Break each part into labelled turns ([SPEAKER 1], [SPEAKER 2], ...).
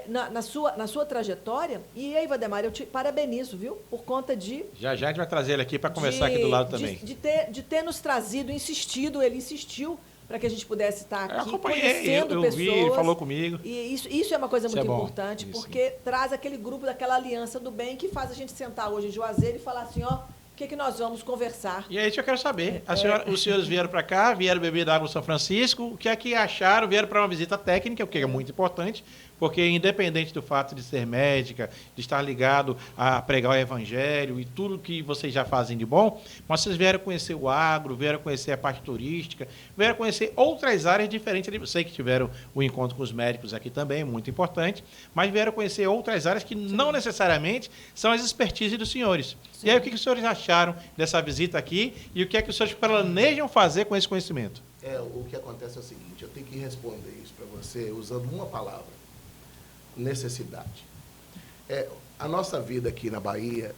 [SPEAKER 1] na sua trajetória. E aí, Valdemar, eu te parabenizo, viu? Por conta de...
[SPEAKER 2] Já a gente vai trazer ele aqui para conversar aqui do lado também.
[SPEAKER 1] De ter nos trazido, insistido, ele insistiu para que a gente pudesse estar aqui,
[SPEAKER 2] eu acompanhei,
[SPEAKER 1] conhecendo
[SPEAKER 2] eu
[SPEAKER 1] pessoas.
[SPEAKER 2] vi, ele falou comigo.
[SPEAKER 1] E isso é uma coisa muito importante,
[SPEAKER 2] isso.
[SPEAKER 1] porque traz aquele grupo daquela aliança do bem que faz a gente sentar hoje em Juazeiro e falar assim, ó, o que nós vamos conversar.
[SPEAKER 2] E aí eu quero saber, os senhores vieram para cá, vieram beber da água do São Francisco, o que é que acharam? Vieram para uma visita técnica, o que é muito importante, porque independente do fato de ser médica, de estar ligado a pregar o evangelho e tudo que vocês já fazem de bom, mas vocês vieram conhecer o agro, vieram conhecer a parte turística, vieram conhecer outras áreas diferentes. Eu sei que tiveram o encontro com os médicos aqui também, muito importante, mas vieram conhecer outras áreas que não necessariamente são as expertises dos senhores. Sim. E aí, o que os senhores acharam dessa visita aqui e o que é que os senhores planejam fazer com esse conhecimento?
[SPEAKER 3] O que acontece é o seguinte, eu tenho que responder isso para você usando uma palavra: necessidade. A nossa vida aqui na Bahia,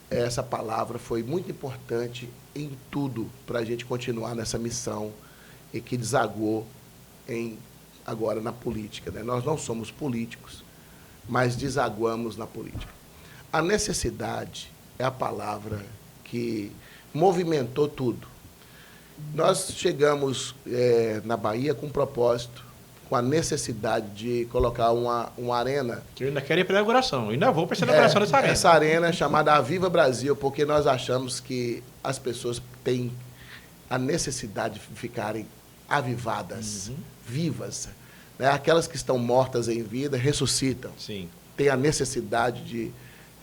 [SPEAKER 3] essa palavra foi muito importante em tudo para a gente continuar nessa missão e que desaguou agora na política, né? Nós não somos políticos, mas desaguamos na política. A necessidade é a palavra que movimentou tudo. Nós chegamos na Bahia com um propósito, com a necessidade de colocar uma arena.
[SPEAKER 2] Eu ainda quero ir para a inauguração, eu ainda vou para essa inauguração dessa arena.
[SPEAKER 3] Essa arena é chamada Aviva Brasil, porque nós achamos que as pessoas têm a necessidade de ficarem avivadas, vivas. Né? Aquelas que estão mortas em vida ressuscitam.
[SPEAKER 2] Sim.
[SPEAKER 3] Têm a necessidade de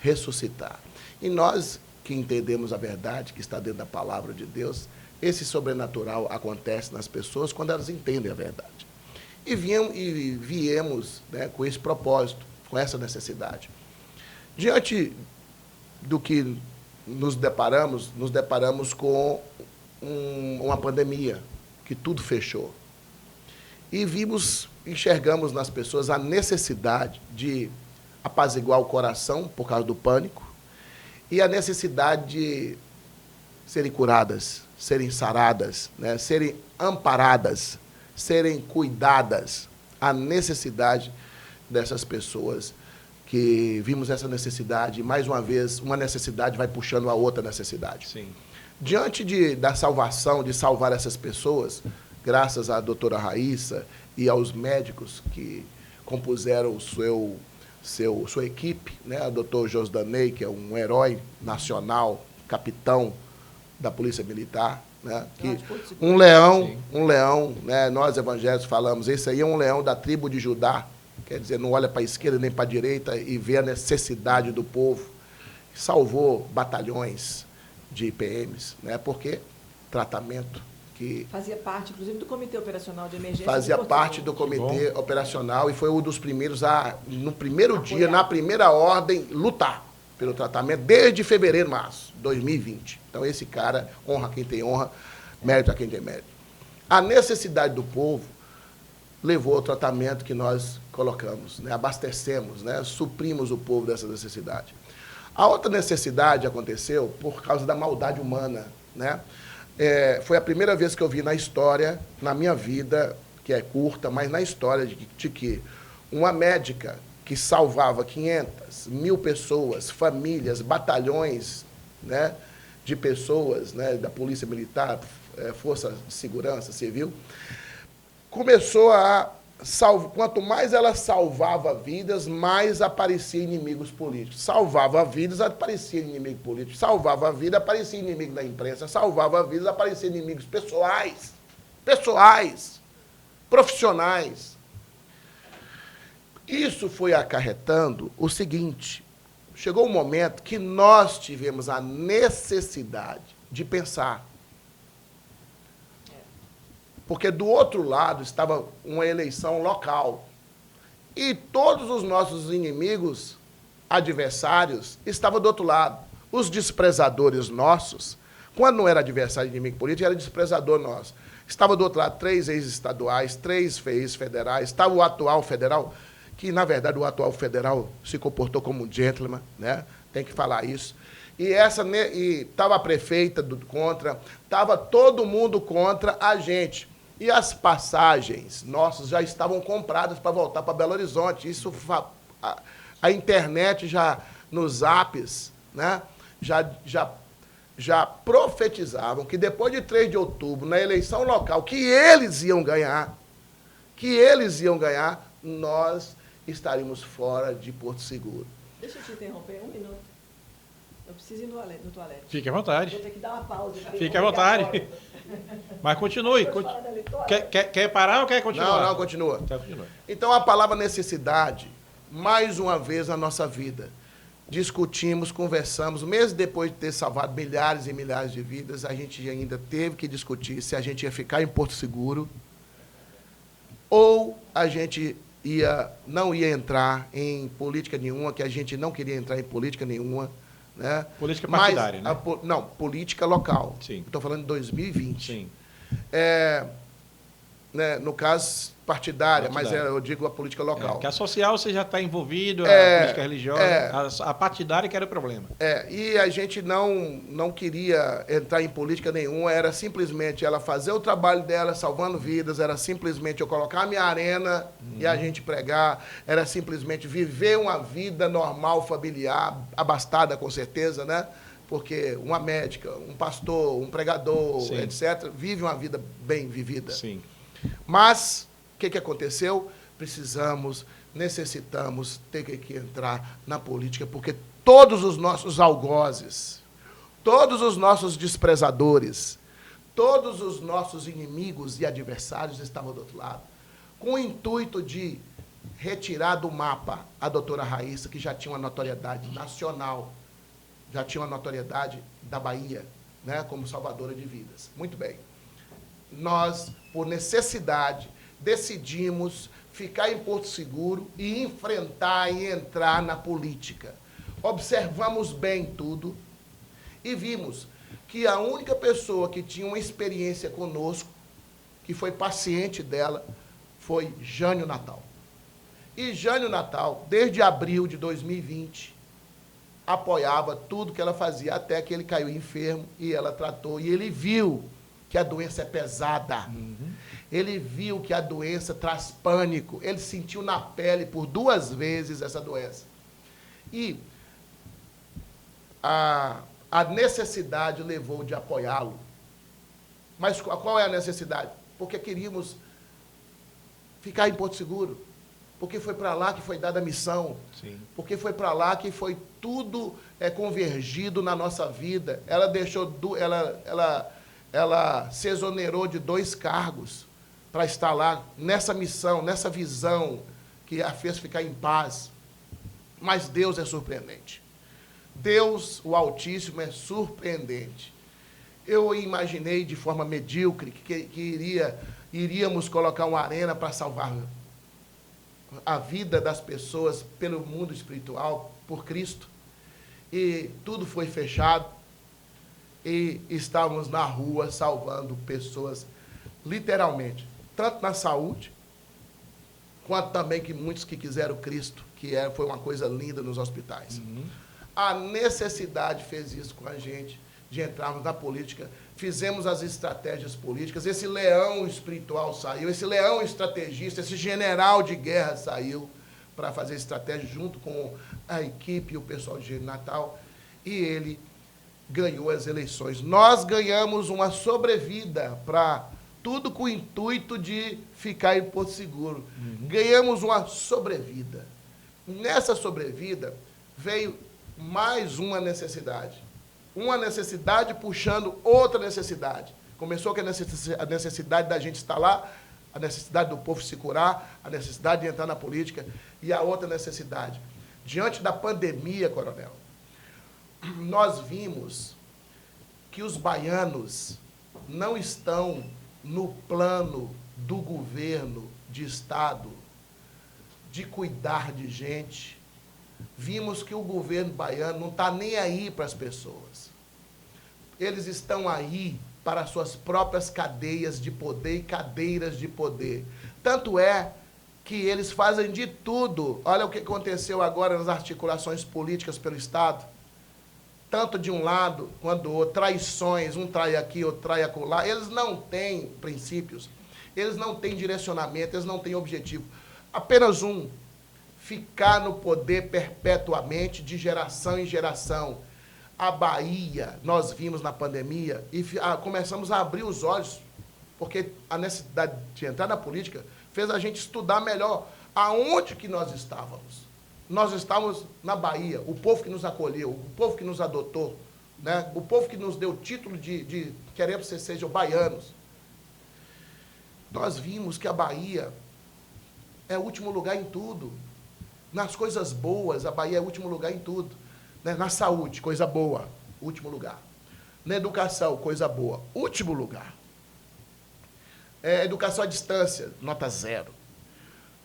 [SPEAKER 3] ressuscitar. E nós que entendemos a verdade, que está dentro da palavra de Deus, esse sobrenatural acontece nas pessoas quando elas entendem a verdade. E viemos, né, com esse propósito, com essa necessidade. Diante do que nos deparamos com uma pandemia, que tudo fechou. E enxergamos nas pessoas a necessidade de apaziguar o coração por causa do pânico e a necessidade de serem curadas, serem saradas, né, serem amparadas, serem cuidadas, a necessidade dessas pessoas, que vimos essa necessidade, e mais uma vez, uma necessidade vai puxando a outra necessidade.
[SPEAKER 2] Sim.
[SPEAKER 3] Diante da salvação, de salvar essas pessoas, graças à doutora Raíssa e aos médicos que compuseram sua equipe, né, o doutor Josdanei, que é um herói nacional, capitão da Polícia Militar, né, que um leão, né, nós evangélicos falamos, esse aí é um leão da tribo de Judá, quer dizer, não olha para a esquerda nem para a direita e vê a necessidade do povo. Salvou batalhões de IPMs, né, porque tratamento que...
[SPEAKER 1] Fazia parte, inclusive, do Comitê Operacional de Emergência.
[SPEAKER 3] Fazia parte do Comitê Operacional e foi um dos primeiros a, no primeiro dia, na primeira ordem, lutar pelo tratamento, desde fevereiro, março de 2020. Então, esse cara, honra quem tem honra, mérito a quem tem mérito. A necessidade do povo levou ao tratamento que nós colocamos, né? Abastecemos, né? Suprimos o povo dessa necessidade. A outra necessidade aconteceu por causa da maldade humana, né? Foi a primeira vez que eu vi na história, na minha vida, que é curta, mas na história de que uma médica que salvava 500, 1.000 pessoas, famílias, batalhões, né, de pessoas, né, da Polícia Militar, Força de Segurança Civil, começou a quanto mais ela salvava vidas, mais aparecia inimigos políticos. Salvava vidas, aparecia inimigo político. Salvava a vida, aparecia inimigo da imprensa. Salvava vidas, aparecia inimigos pessoais, profissionais. Isso foi acarretando o seguinte: chegou um momento que nós tivemos a necessidade de pensar. Porque do outro lado estava uma eleição local. E todos os nossos inimigos, adversários, estavam do outro lado. Os desprezadores nossos, quando não era adversário inimigo político, era desprezador nosso. Estava do outro lado 3 ex-estaduais, 3 ex-federais, estava o atual federal, que, na verdade, o atual federal se comportou como um gentleman, né? Tem que falar isso. E estava a prefeita contra, estava todo mundo contra a gente. E as passagens nossas já estavam compradas para voltar para Belo Horizonte. Isso, a internet já, nos apps, né, já profetizavam que depois de 3 de outubro, na eleição local, que eles iam ganhar, nós estaríamos fora de Porto Seguro.
[SPEAKER 1] Deixa eu te interromper 1 minuto. Eu preciso ir no toalete.
[SPEAKER 2] Fique à vontade.
[SPEAKER 1] Vou ter que dar uma pausa.
[SPEAKER 2] Fique à vontade. Mas continue. Quer parar ou quer continuar?
[SPEAKER 3] Não, continua.
[SPEAKER 2] Então, continua.
[SPEAKER 3] Então, a palavra necessidade, mais uma vez na nossa vida, discutimos, conversamos, mesmo depois de ter salvado milhares e milhares de vidas, a gente ainda teve que discutir se a gente ia ficar em Porto Seguro ou a gente não ia entrar em política nenhuma, que a gente não queria entrar em política nenhuma. Né?
[SPEAKER 2] Política partidária, né?
[SPEAKER 3] Não, política local.
[SPEAKER 2] Estou
[SPEAKER 3] falando de 2020.
[SPEAKER 2] Sim.
[SPEAKER 3] Né, no caso, partidária, mas eu digo a política local.
[SPEAKER 2] Que a social você já está envolvido, a política religiosa, a partidária que era o problema.
[SPEAKER 3] E a gente não queria entrar em política nenhuma, era simplesmente ela fazer o trabalho dela, salvando vidas, era simplesmente eu colocar a minha arena e a gente pregar, era simplesmente viver uma vida normal, familiar, abastada com certeza, né? Porque uma médica, um pastor, um pregador,
[SPEAKER 2] Sim.
[SPEAKER 3] etc., vive uma vida bem vivida.
[SPEAKER 2] Sim.
[SPEAKER 3] Mas, o que aconteceu? Necessitamos ter que entrar na política, porque todos os nossos algozes, todos os nossos desprezadores, todos os nossos inimigos e adversários estavam do outro lado, com o intuito de retirar do mapa a doutora Raíssa, que já tinha uma notoriedade nacional, já tinha uma notoriedade da Bahia, né, como salvadora de vidas. Muito bem. Nós, por necessidade, decidimos ficar em Porto Seguro e enfrentar e entrar na política. Observamos bem tudo e vimos que a única pessoa que tinha uma experiência conosco, que foi paciente dela, foi Jânio Natal. E Jânio Natal, desde abril de 2020, apoiava tudo que ela fazia, até que ele caiu enfermo e ela tratou, e ele viu que a doença é pesada. Ele viu que a doença traz pânico. Ele sentiu na pele por 2 vezes essa doença. E a necessidade levou de apoiá-lo. Mas qual é a necessidade? Porque queríamos ficar em Porto Seguro. Porque foi para lá que foi dada a missão.
[SPEAKER 2] Sim.
[SPEAKER 3] Porque foi para lá que foi tudo convergido na nossa vida. Ela deixou... Ela se exonerou de 2 cargos para estar lá nessa missão, nessa visão que a fez ficar em paz. Mas Deus é surpreendente. Deus, o Altíssimo, é surpreendente. Eu imaginei de forma medíocre que iríamos colocar uma arena para salvar a vida das pessoas pelo mundo espiritual, por Cristo. E tudo foi fechado. E estávamos na rua salvando pessoas, literalmente, tanto na saúde, quanto também que muitos que quiseram Cristo, foi uma coisa linda nos hospitais. A necessidade fez isso com a gente, de entrarmos na política, fizemos as estratégias políticas, esse leão espiritual saiu, esse leão estrategista, esse general de guerra saiu para fazer estratégia junto com a equipe e o pessoal de Natal, e ele ganhou as eleições. Nós ganhamos uma sobrevida para tudo com o intuito de ficar em Porto Seguro. Ganhamos uma sobrevida. Nessa sobrevida veio mais uma necessidade. Uma necessidade puxando outra necessidade. Começou com a necessidade da gente estar lá, a necessidade do povo se curar, a necessidade de entrar na política, e a outra necessidade. Diante da pandemia, coronel, nós vimos que os baianos não estão no plano do governo de Estado de cuidar de gente. Vimos que o governo baiano não está nem aí para as pessoas. Eles estão aí para suas próprias cadeias de poder e cadeiras de poder. Tanto é que eles fazem de tudo. Olha o que aconteceu agora nas articulações políticas pelo Estado. Tanto de um lado quanto do outro, traições, um trai aqui, outro trai acolá. Eles não têm princípios. Eles não têm direcionamento, eles não têm objetivo. Apenas um: ficar no poder perpetuamente, de geração em geração. A Bahia, nós vimos na pandemia e começamos a abrir os olhos, porque a necessidade de entrar na política fez a gente estudar melhor aonde que nós estávamos. Nós estávamos na Bahia, o povo que nos acolheu, o povo que nos adotou, né? O povo que nos deu o título de queremos que sejam baianos. Nós vimos que a Bahia é o último lugar em tudo. Nas coisas boas, a Bahia é o último lugar em tudo. Né? Na saúde, coisa boa, último lugar. Na educação, coisa boa, último lugar. Educação à distância, nota 0.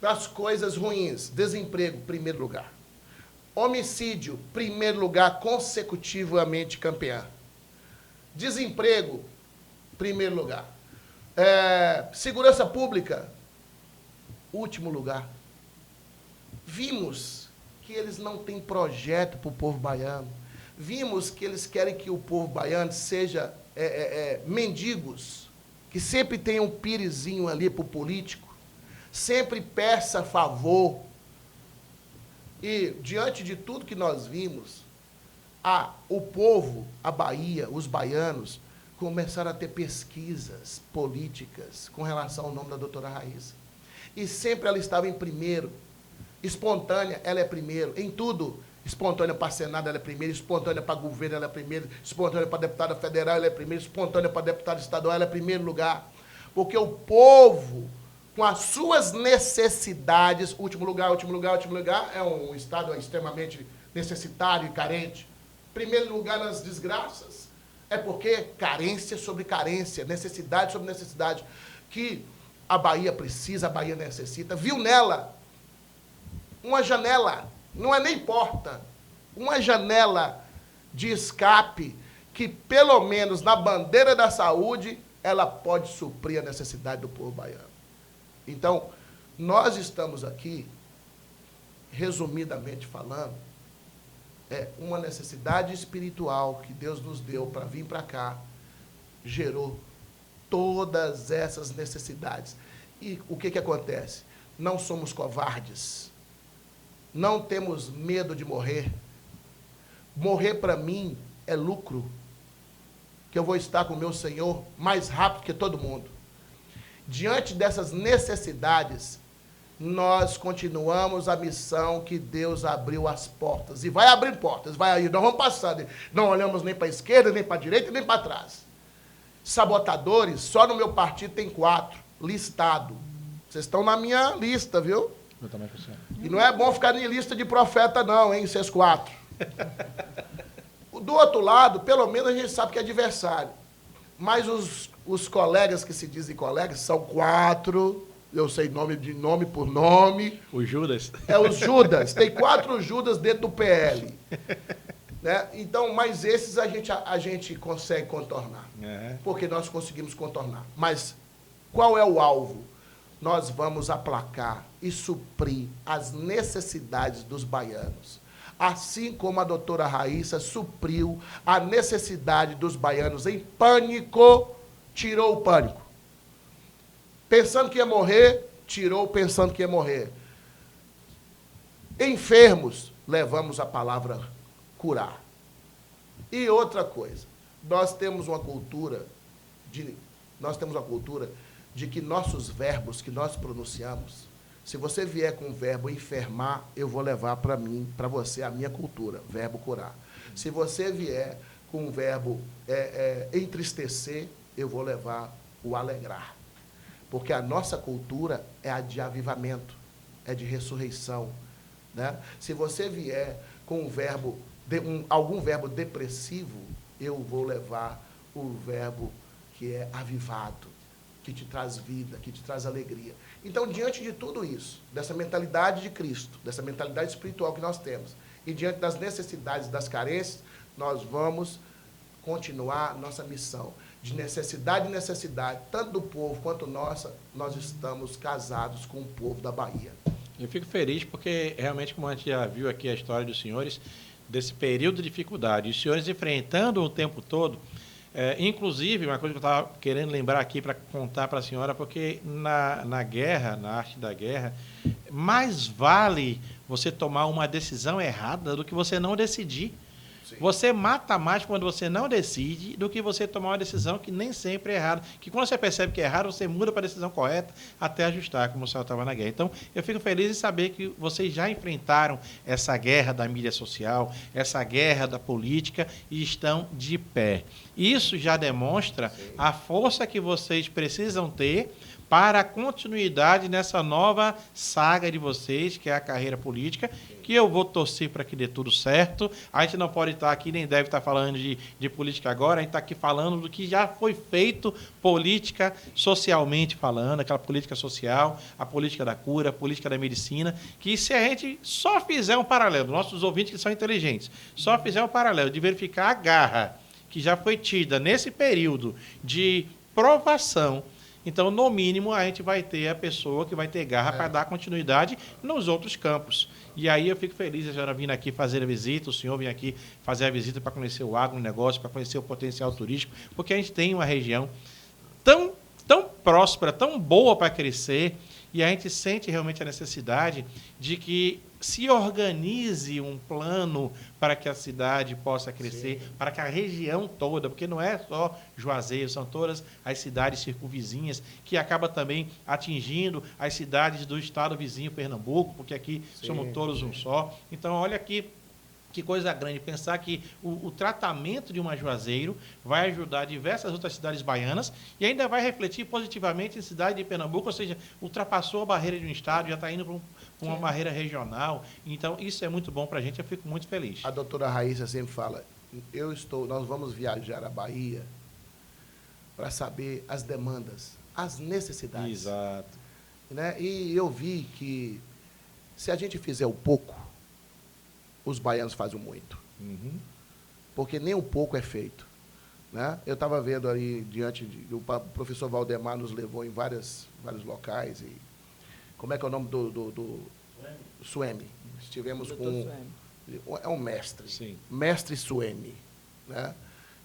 [SPEAKER 3] Das coisas ruins, desemprego, primeiro lugar. Homicídio, primeiro lugar, consecutivamente campeã. Desemprego, primeiro lugar. Segurança pública, último lugar. Vimos que eles não têm projeto para o povo baiano. Vimos que eles querem que o povo baiano seja mendigos, que sempre tenha um pirezinho ali para o político, sempre peça favor. E, diante de tudo que nós vimos, o povo, a Bahia, os baianos, começaram a ter pesquisas políticas com relação ao nome da doutora Raíssa. E sempre ela estava em primeiro. Espontânea, ela é primeiro. Em tudo. Espontânea para Senado, ela é primeiro. Espontânea para governo, ela é primeiro. Espontânea para deputada federal, ela é primeiro. Espontânea para deputada estadual, ela é primeiro lugar. Porque o povo, com as suas necessidades, último lugar, é um estado extremamente necessitário e carente. Primeiro lugar nas desgraças. É porque carência sobre carência, necessidade sobre necessidade, que a Bahia precisa, a Bahia necessita. Viu nela uma janela, não é nem porta, uma janela de escape que, pelo menos na bandeira da saúde, ela pode suprir a necessidade do povo baiano. Então, nós estamos aqui, resumidamente falando, uma necessidade espiritual que Deus nos deu para vir para cá, gerou todas essas necessidades. E o que acontece? Não somos covardes, não temos medo de morrer. Morrer para mim é lucro, que eu vou estar com o meu Senhor mais rápido que todo mundo. Diante dessas necessidades, nós continuamos a missão que Deus abriu as portas. E vai abrir portas, vai aí, nós vamos passando. Não olhamos nem para a esquerda, nem para a direita, nem para trás. Sabotadores, só no meu partido tem 4, listado. Vocês estão na minha lista, viu?
[SPEAKER 2] Eu também consigo.
[SPEAKER 3] E não é bom ficar em lista de profeta, não, hein, vocês 4. Do outro lado, pelo menos a gente sabe que é adversário. Mas os colegas que se dizem colegas são 4. Eu sei nome por nome.
[SPEAKER 2] O Judas.
[SPEAKER 3] Os Judas. Tem 4 Judas dentro do PL. Né? Então, mas esses a gente consegue contornar. Porque nós conseguimos contornar. Mas qual é o alvo? Nós vamos aplacar e suprir as necessidades dos baianos. Assim como a doutora Raíssa supriu a necessidade dos baianos em pânico, tirou o pânico. Pensando que ia morrer, tirou pensando que ia morrer. Enfermos, levamos a palavra curar. E outra coisa, nós temos uma cultura de que nossos verbos que nós pronunciamos, se você vier com o verbo enfermar, eu vou levar para mim, para você, a minha cultura, verbo curar. Se você vier com o verbo entristecer, eu vou levar o alegrar. Porque a nossa cultura é a de avivamento, é de ressurreição. Né? Se você vier com um verbo, algum verbo depressivo, eu vou levar o verbo que é avivado, que te traz vida, que te traz alegria. Então, diante de tudo isso, dessa mentalidade de Cristo, dessa mentalidade espiritual que nós temos, e diante das necessidades, das carências, nós vamos continuar nossa missão. De necessidade em necessidade, tanto do povo quanto nossa, nós estamos casados com o povo da Bahia.
[SPEAKER 2] Eu fico feliz porque, realmente, como a gente já viu aqui a história dos senhores, desse período de dificuldade, os senhores enfrentando o tempo todo, Inclusive, uma coisa que eu estava querendo lembrar aqui para contar para a senhora, porque na guerra, na arte da guerra, mais vale você tomar uma decisão errada do que você não decidir. Sim. Você mata mais quando você não decide do que você tomar uma decisão que nem sempre é errada. Que quando você percebe que é errado, você muda para a decisão correta até ajustar, como o senhor estava na guerra. Então, eu fico feliz em saber que vocês já enfrentaram essa guerra da mídia social, essa guerra da política e estão de pé. Isso já demonstra a força que vocês precisam ter para a continuidade nessa nova saga de vocês, que é a carreira política, que eu vou torcer para que dê tudo certo. A gente não pode estar aqui, nem deve estar falando de política agora, a gente está aqui falando do que já foi feito política socialmente falando, aquela política social, a política da cura, a política da medicina, que se a gente só fizer um paralelo, nossos ouvintes que são inteligentes, só fizer um paralelo de verificar a garra que já foi tida nesse período de provação, então, no mínimo, a gente vai ter a pessoa que vai ter garra para dar continuidade nos outros campos. E aí eu fico feliz de a senhora vir aqui fazer a visita, o senhor vir aqui fazer a visita para conhecer o agronegócio, para conhecer o potencial turístico, porque a gente tem uma região tão próspera, tão boa para crescer, e a gente sente realmente a necessidade de que se organize um plano para que a cidade possa crescer, para que a região toda, porque não é só Juazeiro, são todas as cidades circunvizinhas, que acaba também atingindo as cidades do estado vizinho, Pernambuco, porque aqui somos todos um só. Então, olha aqui, que coisa grande pensar que o tratamento de uma Juazeiro vai ajudar diversas outras cidades baianas e ainda vai refletir positivamente em cidade de Pernambuco, ou seja, ultrapassou a barreira de um estado, já está indo para uma barreira regional. Então, isso é muito bom para a gente, eu fico muito feliz.
[SPEAKER 3] A doutora Raíssa sempre fala, nós vamos viajar à Bahia para saber as demandas, as necessidades.
[SPEAKER 2] Exato.
[SPEAKER 3] Né? E eu vi que se a gente fizer o pouco, os baianos fazem muito. Porque nem um pouco é feito. Né? Eu estava vendo aí, o professor Valdemar nos levou em vários locais. E, como é que é o nome do Suemi? Estivemos com... É um mestre. Sim. Mestre Suemi. Né?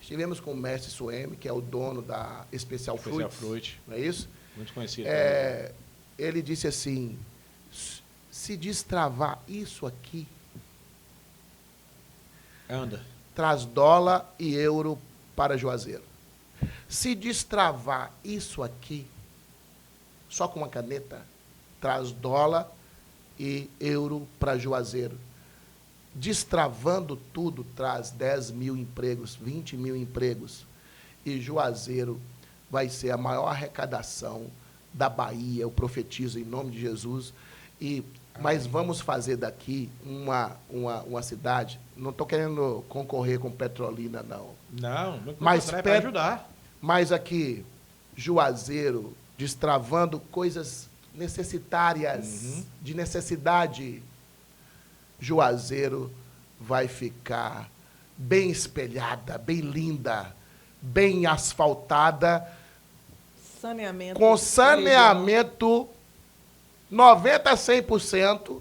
[SPEAKER 3] Estivemos com o mestre Suemi, que é o dono da Special Fruit. Não é isso?
[SPEAKER 2] Muito conhecido.
[SPEAKER 3] Ele disse assim, se destravar isso aqui, traz dólar e euro para Juazeiro. Se destravar isso aqui, só com uma caneta, traz dólar e euro para Juazeiro. Destravando tudo, traz 10 mil empregos, 20 mil empregos. E Juazeiro vai ser a maior arrecadação da Bahia, eu profetizo em nome de Jesus. Mas vamos fazer daqui uma cidade. Não estou querendo concorrer com Petrolina, não.
[SPEAKER 2] Não, mas é para ajudar.
[SPEAKER 3] Mas aqui, Juazeiro, destravando coisas necessitárias, de necessidade, Juazeiro vai ficar bem espelhada, bem linda, bem asfaltada,
[SPEAKER 1] saneamento,
[SPEAKER 3] com saneamento 90% a 100%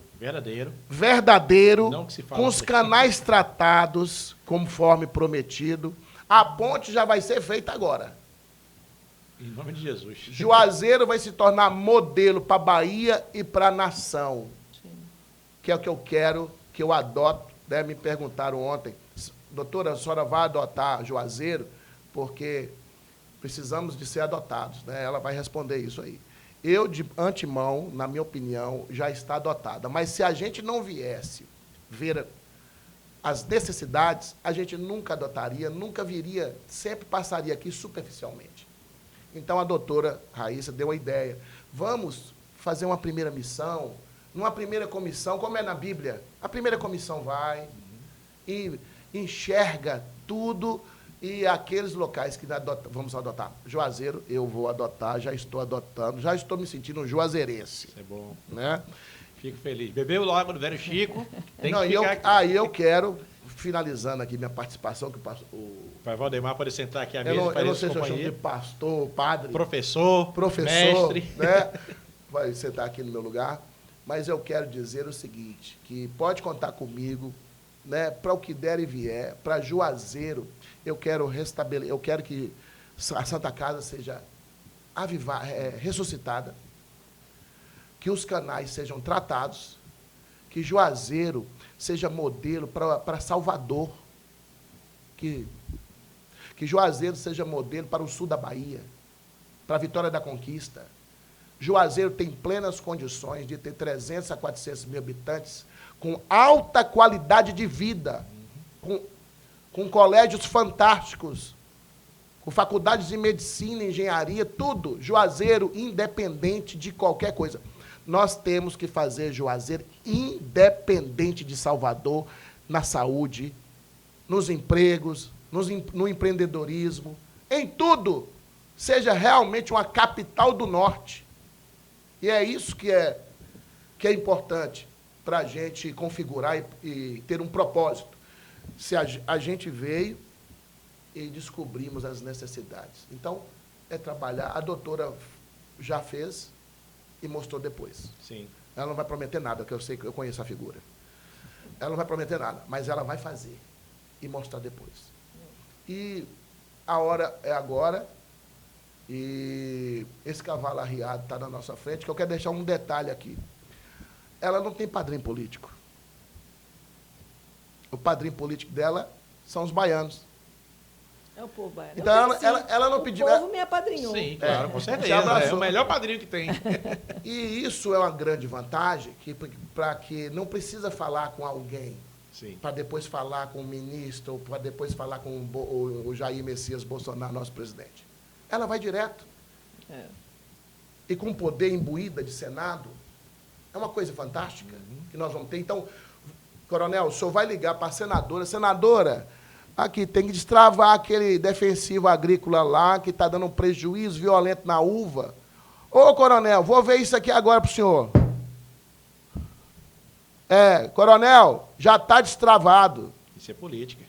[SPEAKER 3] verdadeiro, com os canais tratados conforme prometido. A ponte já vai ser feita agora.
[SPEAKER 2] Em nome de Jesus.
[SPEAKER 3] Juazeiro vai se tornar modelo para a Bahia e para a nação. Sim. Que é o que eu quero, que eu adoto. Né? Me perguntaram ontem, doutora, a senhora vai adotar Juazeiro? Porque precisamos de ser adotados. Né? Ela vai responder isso aí. Eu, de antemão, na minha opinião, já está adotada. Mas se a gente não viesse ver as necessidades, a gente nunca adotaria, nunca viria, sempre passaria aqui superficialmente. Então, a doutora Raíssa deu a ideia. Vamos fazer uma primeira missão, numa primeira comissão, como é na Bíblia. A primeira comissão vai e enxerga tudo. E aqueles locais que vamos adotar. Juazeiro, eu vou adotar, já estou adotando, já estou me sentindo um juazeirense.
[SPEAKER 2] Isso é bom.
[SPEAKER 3] Né?
[SPEAKER 2] Fico feliz. Bebeu logo do velho Chico.
[SPEAKER 3] Aí eu quero, finalizando aqui minha participação, que o
[SPEAKER 2] Pai Valdemar pode sentar aqui à mesa.
[SPEAKER 3] Eu não sei se eu chamo de pastor, padre.
[SPEAKER 2] Professor, mestre.
[SPEAKER 3] Né? Vai sentar aqui no meu lugar. Mas eu quero dizer o seguinte, que pode contar comigo né, para o que der e vier, para Juazeiro, eu quero que a Santa Casa seja ressuscitada, que os canais sejam tratados, que Juazeiro seja modelo para Salvador, que Juazeiro seja modelo para o sul da Bahia, para a Vitória da Conquista. Juazeiro tem plenas condições de ter 300 a 400 mil habitantes, com alta qualidade de vida, com colégios fantásticos, com faculdades de medicina, engenharia, tudo. Juazeiro independente de qualquer coisa. Nós temos que fazer Juazeiro independente de Salvador, na saúde, nos empregos, no empreendedorismo, em tudo. Seja realmente uma capital do norte. E é isso que é importante para a gente configurar e ter um propósito. Se a gente veio e descobrimos as necessidades. Então, é trabalhar. A doutora já fez e mostrou depois.
[SPEAKER 2] Sim.
[SPEAKER 3] Ela não vai prometer nada, porque eu sei que eu conheço a figura. Ela não vai prometer nada, mas ela vai fazer e mostrar depois. E a hora é agora, e esse cavalo arriado está na nossa frente, que eu quero deixar um detalhe aqui. Ela não tem padrinho político. O padrinho político dela são os baianos.
[SPEAKER 1] É o povo baiano.
[SPEAKER 3] Então, ela não pediu...
[SPEAKER 1] O povo me apadrinhou.
[SPEAKER 2] Sim, claro, com certeza. É o melhor padrinho que tem.
[SPEAKER 3] E isso é uma grande vantagem, para que não precisa falar com alguém, para depois falar com o ministro, ou para depois falar com o Jair Messias Bolsonaro, nosso presidente. Ela vai direto.
[SPEAKER 1] É.
[SPEAKER 3] E com poder imbuída de Senado, é uma coisa fantástica que nós vamos ter. Então, coronel, o senhor vai ligar para a senadora. Senadora, aqui tem que destravar aquele defensivo agrícola lá, que está dando um prejuízo violento na uva. Ô, coronel, vou ver isso aqui agora para o senhor. Coronel, já está destravado.
[SPEAKER 2] Isso é política.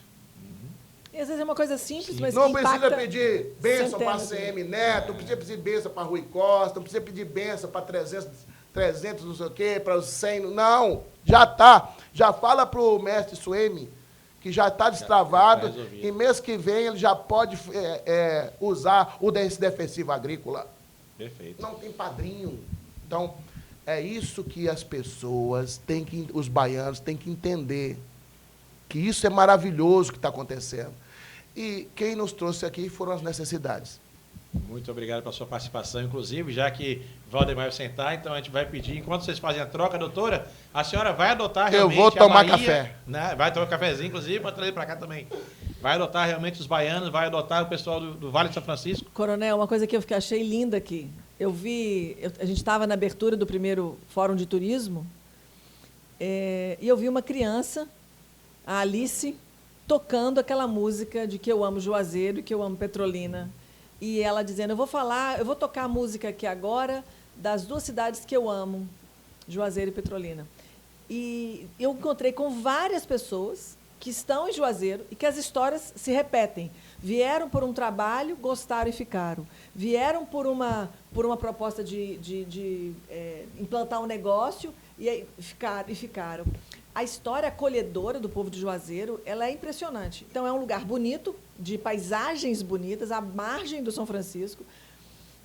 [SPEAKER 1] E às vezes é uma coisa simples, mas
[SPEAKER 3] não
[SPEAKER 1] que
[SPEAKER 3] precisa pedir bênção para a
[SPEAKER 1] centenas
[SPEAKER 3] CM Neto, não precisa pedir bênção para Rui Costa, não precisa pedir bênção para 300 não sei o quê, para os 100, não. Já está. Já fala para o mestre Suemi que já está destravado, e mês que vem ele já pode usar esse defensivo agrícola.
[SPEAKER 2] Perfeito.
[SPEAKER 3] Não tem padrinho. Então, é isso que as pessoas os baianos têm que entender, que isso é maravilhoso que está acontecendo. E quem nos trouxe aqui foram as necessidades.
[SPEAKER 2] Muito obrigado pela sua participação, inclusive, já que Valdemar vai sentar, então a gente vai pedir, enquanto vocês fazem a troca, doutora, a senhora vai adotar realmente...
[SPEAKER 3] Eu vou tomar
[SPEAKER 2] Bahia,
[SPEAKER 3] café.
[SPEAKER 2] Né? Vai tomar um cafezinho, inclusive, para trazer para cá também. Vai adotar realmente os baianos, vai adotar o pessoal do Vale de São Francisco.
[SPEAKER 1] Coronel, uma coisa que eu achei linda aqui. A gente estava na abertura do primeiro Fórum de Turismo, e eu vi uma criança, a Alice, tocando aquela música de que eu amo Juazeiro e que eu amo Petrolina. E ela dizendo, eu vou tocar a música aqui agora das duas cidades que eu amo, Juazeiro e Petrolina. E eu encontrei com várias pessoas que estão em Juazeiro e que as histórias se repetem. Vieram por um trabalho, gostaram e ficaram. Vieram por uma proposta de implantar um negócio e aí ficaram. A história acolhedora do povo de Juazeiro, ela é impressionante. Então, é um lugar bonito, de paisagens bonitas, à margem do São Francisco,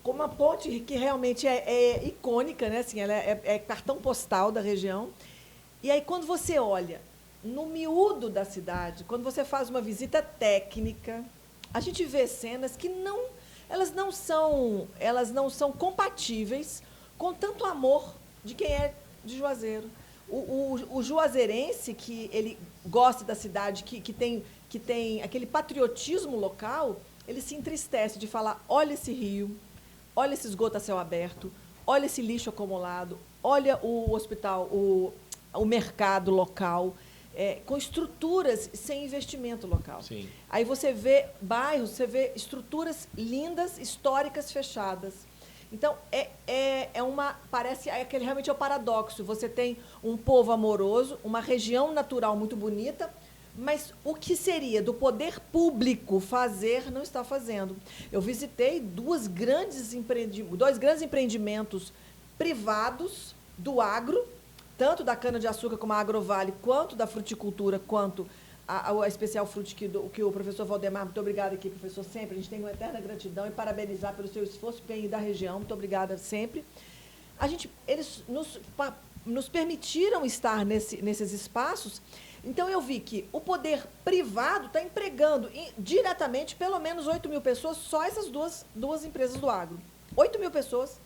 [SPEAKER 1] com uma ponte que realmente é icônica, né? Assim, ela é cartão postal da região. E aí, quando você olha no miúdo da cidade, quando você faz uma visita técnica, a gente vê cenas que elas não são compatíveis com tanto amor de quem é de Juazeiro. O juazeirense, que ele gosta da cidade, que tem aquele patriotismo local, ele se entristece de falar, olha esse rio, olha esse esgoto a céu aberto, olha esse lixo acumulado, olha o hospital, o mercado local, com estruturas sem investimento local.
[SPEAKER 2] Sim.
[SPEAKER 1] Aí você vê bairros, você vê estruturas lindas, históricas, fechadas. Então, parece aquele realmente é o paradoxo. Você tem um povo amoroso, uma região natural muito bonita, mas o que seria do poder público fazer, não está fazendo. Eu visitei dois grandes empreendimentos privados do agro, tanto da cana-de-açúcar como a Agrovale, quanto da fruticultura, quanto a Especial Fruit, que o professor Valdemar, muito obrigada aqui, professor, sempre, a gente tem uma eterna gratidão e parabenizar pelo seu esforço, bem da região, muito obrigada sempre. Eles nos permitiram estar nesses espaços, então eu vi que o poder privado está empregando diretamente pelo menos 8 mil pessoas, só essas duas empresas do agro. 8 mil pessoas,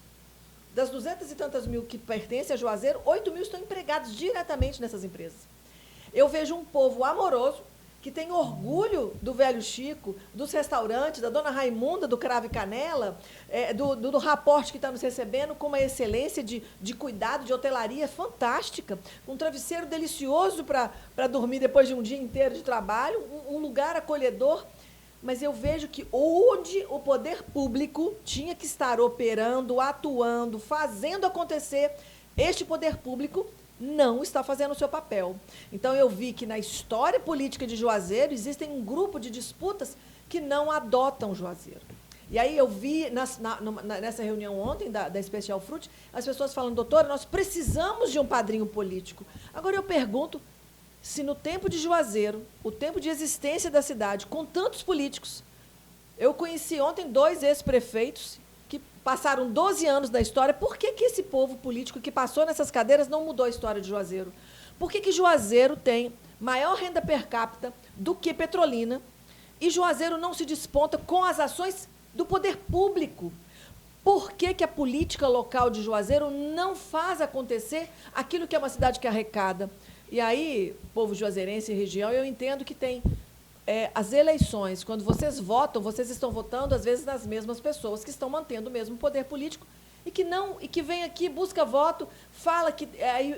[SPEAKER 1] das 200 e tantas mil que pertencem a Juazeiro, 8 mil estão empregados diretamente nessas empresas. Eu vejo um povo amoroso, que tem orgulho do Velho Chico, dos restaurantes, da Dona Raimunda, do Cravo e Canela, do Raporte que está nos recebendo, com uma excelência de cuidado, de hotelaria fantástica, um travesseiro delicioso para dormir depois de um dia inteiro de trabalho, um lugar acolhedor. Mas eu vejo que onde o poder público tinha que estar operando, atuando, fazendo acontecer, este poder público não está fazendo o seu papel. Então, eu vi que na história política de Juazeiro existem um grupo de disputas que não adotam Juazeiro. E aí eu vi nessa reunião ontem da Special Fruit, as pessoas falando, doutora, nós precisamos de um padrinho político. Agora eu pergunto, se no tempo de Juazeiro, o tempo de existência da cidade, com tantos políticos, eu conheci ontem 2 ex-prefeitos que passaram 12 anos da história, por que esse povo político que passou nessas cadeiras não mudou a história de Juazeiro? Por que Juazeiro tem maior renda per capita do que Petrolina e Juazeiro não se desponta com as ações do poder público? Por que a política local de Juazeiro não faz acontecer aquilo que é uma cidade que arrecada? E aí, povo juazeirense e região, eu entendo que tem as eleições, quando vocês votam, vocês estão votando, às vezes, nas mesmas pessoas que estão mantendo o mesmo poder político e que vem aqui, busca voto, fala que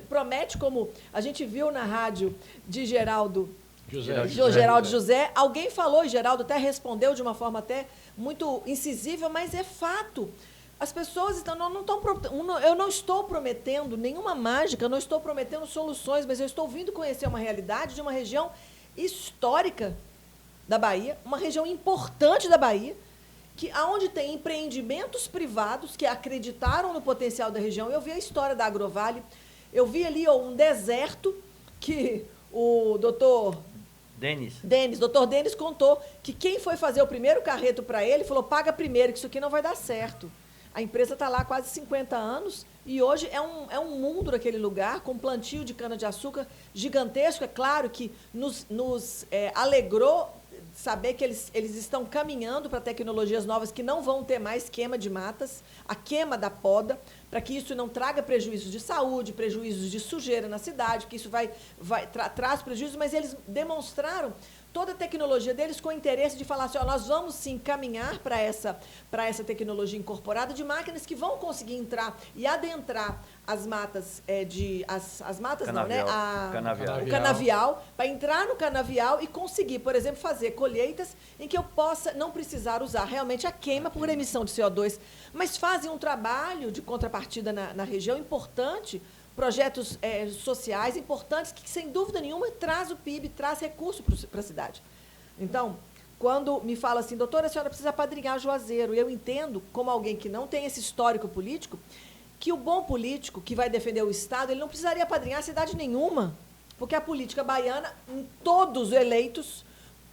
[SPEAKER 1] promete, como a gente viu na rádio de Geraldo José. Alguém falou, e Geraldo até respondeu de uma forma até muito incisível, mas é fato. As pessoas eu não estou prometendo nenhuma mágica, não estou prometendo soluções, mas eu estou vindo conhecer uma realidade de uma região histórica da Bahia, uma região importante da Bahia, onde tem empreendimentos privados que acreditaram no potencial da região. Eu vi a história da Agrovale, eu vi ali um deserto que o doutor Denis contou que quem foi fazer o primeiro carreto para ele falou, paga primeiro, que isso aqui não vai dar certo. A empresa está lá há quase 50 anos e hoje é um mundo naquele lugar, com plantio de cana-de-açúcar gigantesco. É claro que nos alegrou saber que eles estão caminhando para tecnologias novas que não vão ter mais queima de matas, a queima da poda, para que isso não traga prejuízos de saúde, prejuízos de sujeira na cidade, que isso traz prejuízos, mas eles demonstraram toda a tecnologia deles com o interesse de falar assim, nós vamos sim caminhar para essa tecnologia incorporada de máquinas que vão conseguir entrar e adentrar as matas, as matas
[SPEAKER 4] canavial.
[SPEAKER 1] Não, né? O canavial, para entrar no canavial e conseguir, por exemplo, fazer colheitas em que eu possa não precisar usar realmente a queima por emissão de CO2, mas fazem um trabalho de contrapartida na região importante, projetos sociais importantes que, sem dúvida nenhuma, traz o PIB, traz recurso para a cidade. Então, quando me fala assim, doutora, a senhora precisa apadrinhar Juazeiro, eu entendo, como alguém que não tem esse histórico político, que o bom político que vai defender o Estado, ele não precisaria apadrinhar cidade nenhuma, porque a política baiana, em todos eleitos,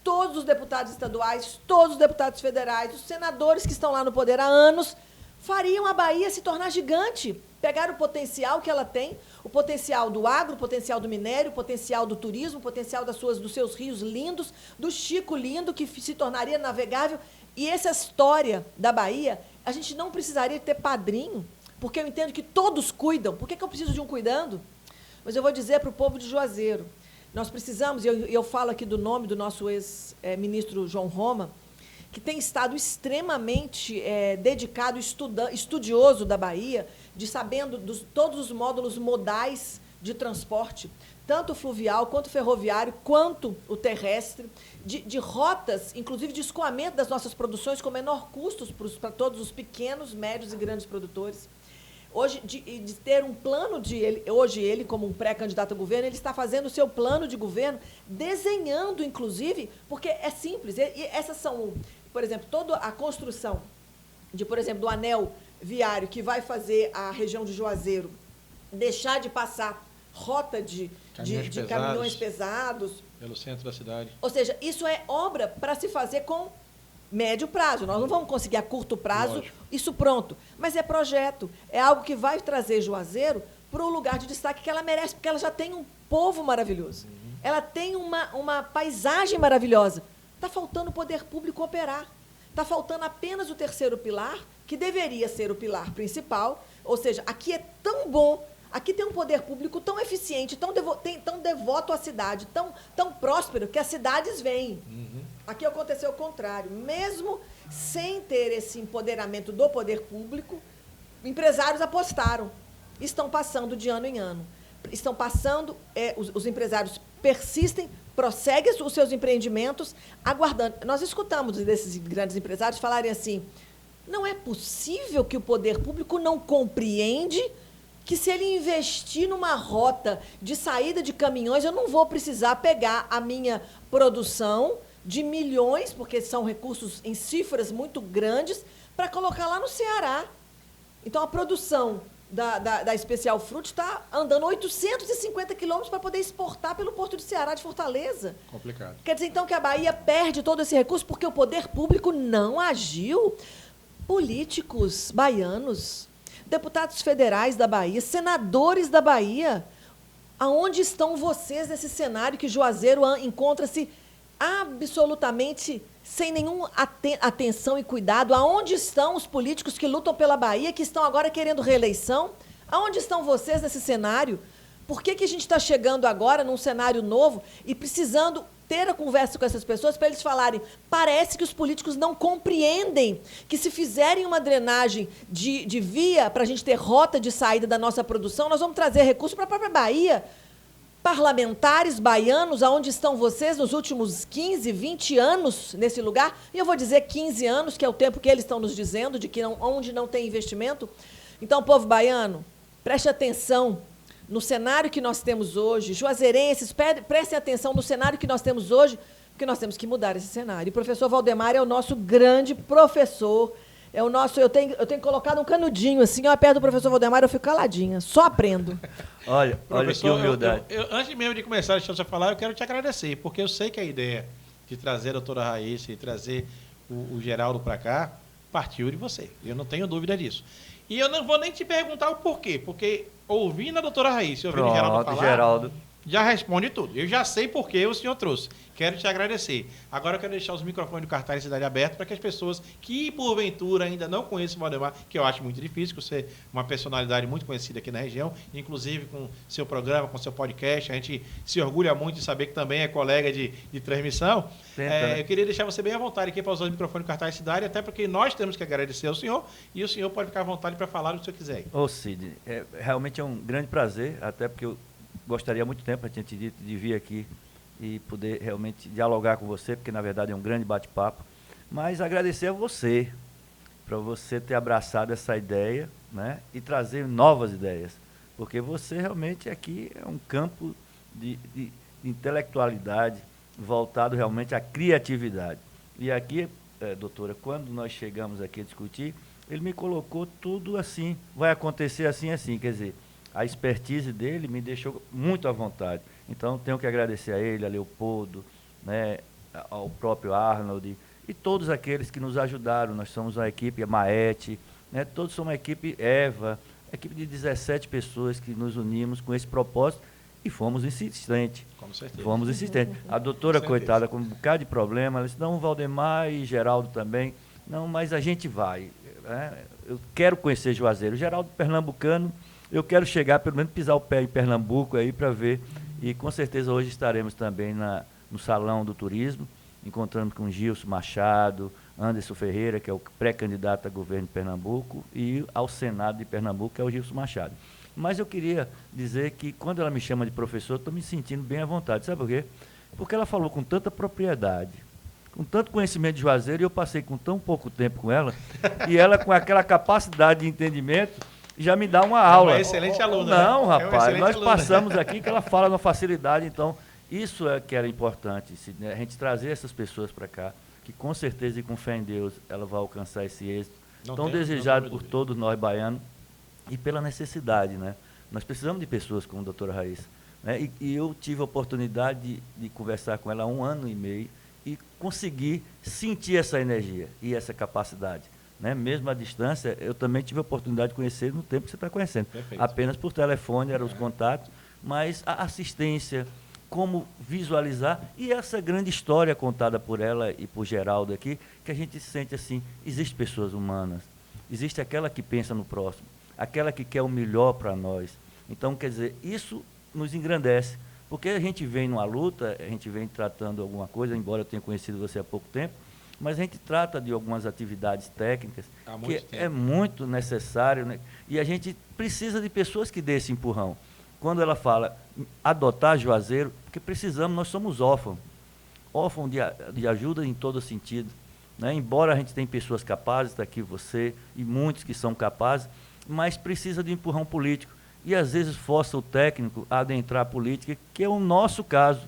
[SPEAKER 1] todos os deputados estaduais, todos os deputados federais, os senadores que estão lá no poder há anos, fariam a Bahia se tornar gigante, pegar o potencial que ela tem, o potencial do agro, o potencial do minério, o potencial do turismo, o potencial dos seus rios lindos, do Chico lindo, que se tornaria navegável. E essa história da Bahia, a gente não precisaria ter padrinho, porque eu entendo que todos cuidam. Por que eu preciso de um cuidando? Mas eu vou dizer para o povo de Juazeiro, nós precisamos, e eu falo aqui do nome do nosso ex-ministro João Roma, que tem estado extremamente dedicado, estudioso da Bahia, sabendo todos os módulos modais de transporte, tanto fluvial, quanto ferroviário, quanto o terrestre, de rotas, inclusive de escoamento das nossas produções com menor custos para todos os pequenos, médios e grandes produtores. Hoje, de ter um plano hoje ele, como um pré-candidato a governo, ele está fazendo o seu plano de governo, desenhando, inclusive, porque é simples, e essas são, por exemplo, toda a construção por exemplo, do anel viário que vai fazer a região de Juazeiro deixar de passar rota de caminhões pesados.
[SPEAKER 2] Pelo centro da cidade.
[SPEAKER 1] Ou seja, isso é obra para se fazer com médio prazo. Nós não vamos conseguir a curto prazo isso pronto. Mas é projeto. É algo que vai trazer Juazeiro para o lugar de destaque que ela merece, porque ela já tem um povo maravilhoso. Ela tem uma paisagem maravilhosa. Está faltando o poder público operar. Está faltando apenas o terceiro pilar, que deveria ser o pilar principal. Ou seja, aqui é tão bom. Aqui tem um poder público tão eficiente, tão devoto à cidade, tão próspero, que as cidades vêm. Aqui aconteceu o contrário. Mesmo sem ter esse empoderamento do poder público, empresários apostaram. Estão passando de ano em ano. Estão passando, os empresários persistem, prosseguem os seus empreendimentos, aguardando. Nós escutamos desses grandes empresários falarem assim, não é possível que o poder público não compreende que se ele investir numa rota de saída de caminhões, eu não vou precisar pegar a minha produção de milhões, porque são recursos em cifras muito grandes, para colocar lá no Ceará. Então, a produção da Especial Fruit está andando 850 quilômetros para poder exportar pelo Porto de Ceará, de Fortaleza.
[SPEAKER 2] Complicado.
[SPEAKER 1] Quer dizer, então, que a Bahia perde todo esse recurso porque o poder público não agiu. Políticos baianos, deputados federais da Bahia, senadores da Bahia, aonde estão vocês nesse cenário que Juazeiro encontra-se absolutamente sem nenhuma atenção e cuidado? Aonde estão os políticos que lutam pela Bahia, que estão agora querendo reeleição? Aonde estão vocês nesse cenário? Por que a gente está chegando agora num cenário novo e precisando ter a conversa com essas pessoas para eles falarem, parece que os políticos não compreendem que se fizerem uma drenagem de via para a gente ter rota de saída da nossa produção, nós vamos trazer recursos para a própria Bahia. Parlamentares baianos, aonde estão vocês nos últimos 15, 20 anos nesse lugar? E eu vou dizer 15 anos, que é o tempo que eles estão nos dizendo, de que onde não tem investimento. Então, povo baiano, preste atenção no cenário que nós temos hoje. Juazeirenses, prestem atenção no cenário que nós temos hoje, porque nós temos que mudar esse cenário. E o professor Valdemar é o nosso grande professor. É o nosso, eu tenho colocado um canudinho assim, ó, perto do professor Valdemar, eu fico caladinha, só aprendo.
[SPEAKER 4] Olha que humildade.
[SPEAKER 2] Antes mesmo de começar, deixa eu falar, eu quero te agradecer, porque eu sei que a ideia de trazer a doutora Raíssa e trazer o Geraldo para cá partiu de você. Eu não tenho dúvida disso. E eu não vou nem te perguntar o porquê, porque ouvindo a doutora Raíssa e ouvindo o Geraldo falar,
[SPEAKER 4] Geraldo
[SPEAKER 2] já responde tudo. Eu já sei por que o senhor trouxe. Quero te agradecer. Agora eu quero deixar os microfones do Cartaz Cidade abertos para que as pessoas que, porventura, ainda não conhecem o Valdemar, que eu acho muito difícil, você é uma personalidade muito conhecida aqui na região, inclusive com seu programa, com seu podcast, a gente se orgulha muito de saber que também é colega de transmissão. Eu queria deixar você bem à vontade aqui para usar o microfone do Cartaz Cidade, até porque nós temos que agradecer ao senhor e o senhor pode ficar à vontade para falar o que o senhor quiser.
[SPEAKER 4] Ô Cid, realmente é um grande prazer, até porque eu gostaria há muito tempo, a gente dito, de vir aqui e poder realmente dialogar com você, porque na verdade é um grande bate-papo, mas agradecer a você, para você ter abraçado essa ideia, né, e trazer novas ideias, porque você realmente aqui é um campo de intelectualidade voltado realmente à criatividade. E aqui, doutora, quando nós chegamos aqui a discutir, ele me colocou tudo assim, vai acontecer assim, assim, quer dizer, a expertise dele me deixou muito à vontade. Então, tenho que agradecer a ele, a Leopoldo, né, ao próprio Arnold e todos aqueles que nos ajudaram. Nós somos uma equipe, a Maete, né, todos somos uma equipe Eva, equipe de 17 pessoas que nos unimos com esse propósito e fomos insistentes.
[SPEAKER 2] Com certeza.
[SPEAKER 4] Fomos insistentes. A doutora, coitada, com um bocado de problema, ela disse, não, Valdemar e Geraldo também, não, mas a gente vai. Né? Eu quero conhecer Juazeiro. O Geraldo pernambucano, eu quero chegar, pelo menos pisar o pé em Pernambuco aí para ver. E com certeza hoje estaremos também no Salão do Turismo, encontrando com Gilson Machado, Anderson Ferreira, que é o pré-candidato a governo de Pernambuco, e ao Senado de Pernambuco, que é o Gilson Machado. Mas eu queria dizer que quando ela me chama de professor, estou me sentindo bem à vontade. Sabe por quê? Porque ela falou com tanta propriedade, com tanto conhecimento de Juazeiro, e eu passei com tão pouco tempo com ela, e ela com aquela capacidade de entendimento, já me dá uma aula.
[SPEAKER 2] É uma excelente aluna.
[SPEAKER 4] Não,
[SPEAKER 2] né?
[SPEAKER 4] rapaz, nós passamos aqui que ela fala numa facilidade, então isso é que era importante, a gente trazer essas pessoas para cá, que com certeza e com fé em Deus ela vai alcançar esse êxito, tão desejado por todos nós baianos, e pela necessidade, né? Nós precisamos de pessoas como a doutora Raíssa. Né? E eu tive a oportunidade de conversar com ela há 1 ano e meio e conseguir sentir essa energia e essa capacidade. Né? Mesmo à distância, eu também tive a oportunidade de conhecer no tempo que você está conhecendo.
[SPEAKER 2] Perfeito.
[SPEAKER 4] Apenas por telefone, eram os contatos, mas a assistência, como visualizar, e essa grande história contada por ela e por Geraldo aqui, que a gente sente assim, existem pessoas humanas, existe aquela que pensa no próximo, aquela que quer o melhor para nós. Então, quer dizer, isso nos engrandece, porque a gente vem numa luta, a gente vem tratando alguma coisa, embora eu tenha conhecido você há pouco tempo, mas a gente trata de algumas atividades técnicas que é muito necessário, né? E a gente precisa de pessoas que dêem esse empurrão. Quando ela fala adotar Juazeiro, porque precisamos, nós somos órfãos de ajuda em todo sentido. Né? Embora a gente tenha pessoas capazes, está aqui você, e muitos que são capazes, mas precisa de empurrão político. E às vezes força o técnico a adentrar a política, que é o nosso caso.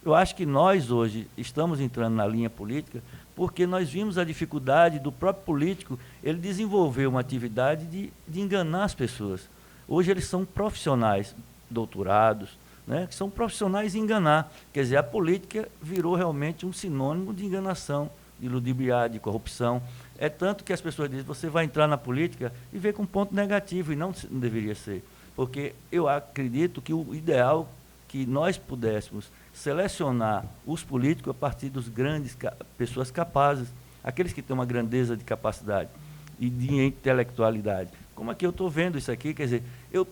[SPEAKER 4] Eu acho que nós hoje estamos entrando na linha política porque nós vimos a dificuldade do próprio político, ele desenvolver uma atividade de enganar as pessoas. Hoje eles são profissionais, doutorados, né, que são profissionais em enganar. Quer dizer, a política virou realmente um sinônimo de enganação, de ludibriar, de corrupção. É tanto que as pessoas dizem, você vai entrar na política e vê com ponto negativo, e não deveria ser. Porque eu acredito que o ideal que nós pudéssemos selecionar os políticos a partir dos grandes pessoas capazes, aqueles que têm uma grandeza de capacidade e de intelectualidade. Como aqui eu estou vendo isso aqui, quer dizer,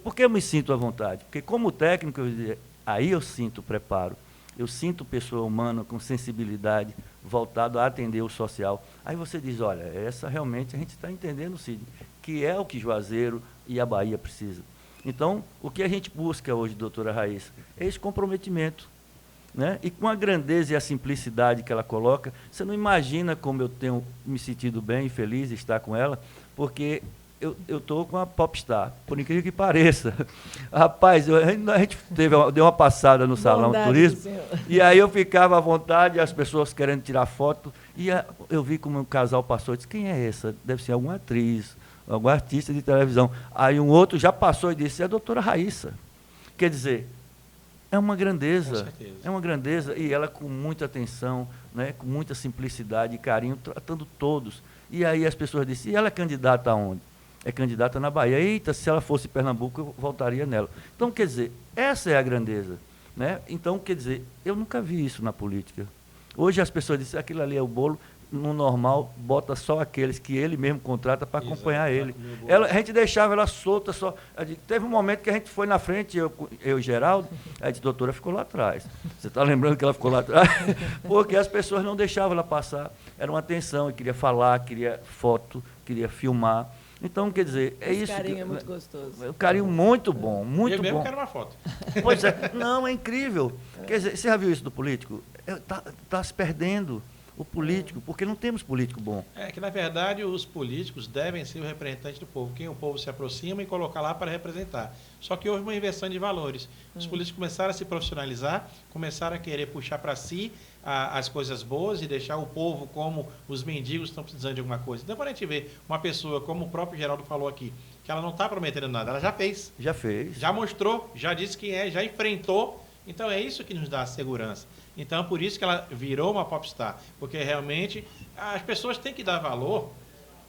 [SPEAKER 4] por que eu me sinto à vontade? Porque como técnico, aí eu sinto preparo, eu sinto pessoa humana com sensibilidade, voltado a atender o social. Aí você diz, olha, essa realmente a gente está entendendo, Cid, que é o que Juazeiro e a Bahia precisa. Então, o que a gente busca hoje, doutora Raíssa, é esse comprometimento. Né? E com a grandeza e a simplicidade que ela coloca, você não imagina como eu tenho me sentido bem e feliz de estar com ela, porque eu estou com a popstar, por incrível que pareça. Rapaz, a gente deu uma passada no salão de turismo, e aí eu ficava à vontade, as pessoas querendo tirar foto, e eu vi como um casal passou e disse, quem é essa? Deve ser alguma atriz, algum artista de televisão. Aí um outro já passou e disse, é a doutora Raíssa. Quer dizer, é uma grandeza, e ela com muita atenção, né, com muita simplicidade e carinho, tratando todos. E aí as pessoas disseram, e ela é candidata aonde? É candidata na Bahia. Eita, se ela fosse Pernambuco, eu voltaria nela. Então, quer dizer, essa é a grandeza. Né? Então, quer dizer, eu nunca vi isso na política. Hoje as pessoas dizem, aquilo ali é o bolo, no normal, bota só aqueles que ele mesmo contrata para acompanhar ele. A gente deixava ela solta só. Teve um momento que a gente foi na frente, eu e Geraldo, a doutora ficou lá atrás. Você está lembrando que ela ficou lá atrás? Porque as pessoas não deixavam ela passar. Era uma atenção, ele queria falar, queria foto, queria filmar. Então, quer dizer, é isso.
[SPEAKER 1] O carinho é muito gostoso.
[SPEAKER 4] O carinho muito bom, muito bom.
[SPEAKER 2] Eu mesmo quero uma foto.
[SPEAKER 4] Pois é, não, é incrível. Quer dizer, você já viu isso do político? Está se perdendo o político, porque não temos político bom.
[SPEAKER 2] É que, na verdade, os políticos devem ser o representante do povo, quem o povo se aproxima e colocar lá para representar. Só que houve uma inversão de valores. Os políticos começaram a se profissionalizar, começaram a querer puxar para si as coisas boas e deixar o povo como os mendigos estão precisando de alguma coisa. Então, quando a gente vê uma pessoa, como o próprio Geraldo falou aqui, que ela não está prometendo nada, ela já fez.
[SPEAKER 4] Já fez.
[SPEAKER 2] Já mostrou, já disse quem é, já enfrentou. Então, é isso que nos dá segurança. Então, por isso que ela virou uma popstar. Porque, realmente, as pessoas têm que dar valor